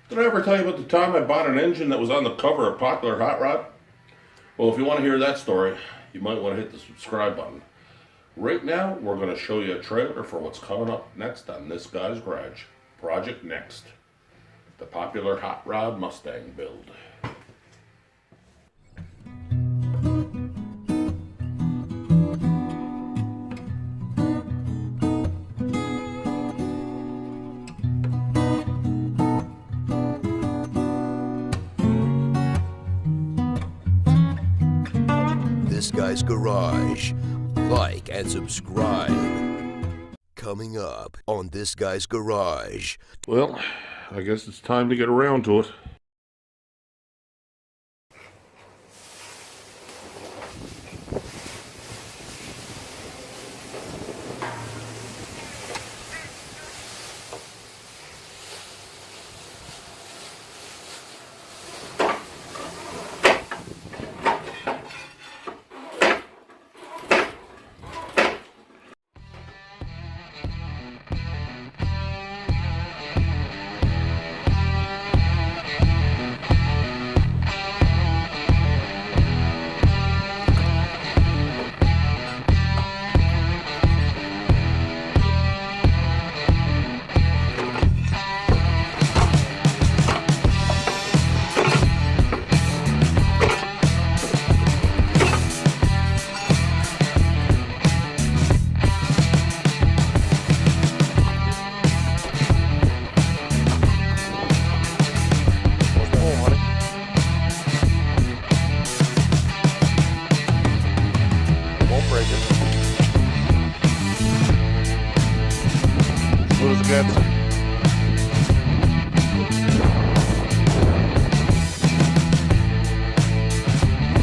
Did I ever tell you about the time I bought an engine that was on the cover of Popular Hot Rod? Well, if you want to hear that story, you might want to hit the subscribe button. Right now, we're going to show you a trailer for what's coming up next on This Guy's Garage. Project Next. The Popular Hot Rod Mustang build. This Guy's Garage. Like and subscribe. Coming up on This Guy's Garage. Well, I guess it's time to get around to it.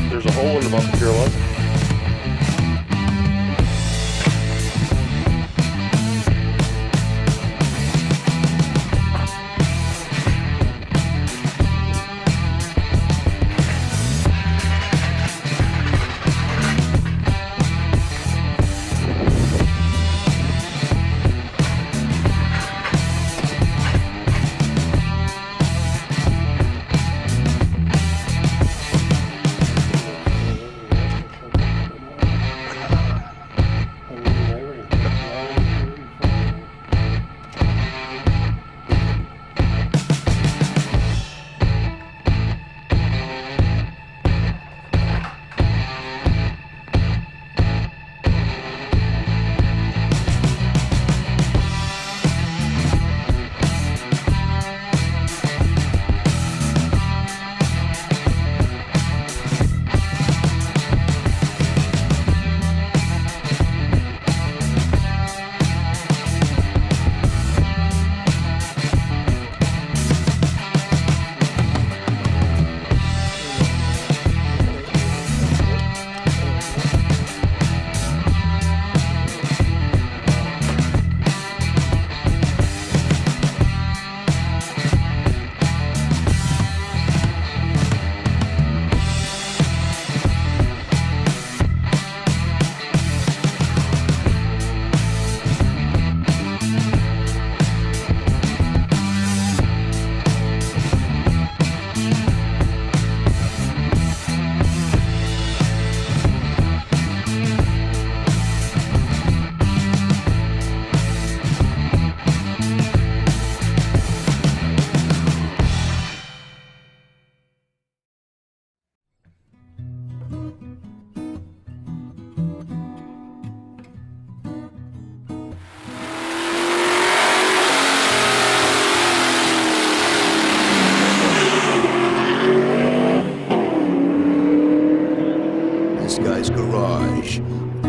There's a hole in the bumper here, look. This Guy's Garage.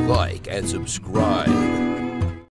Like and subscribe.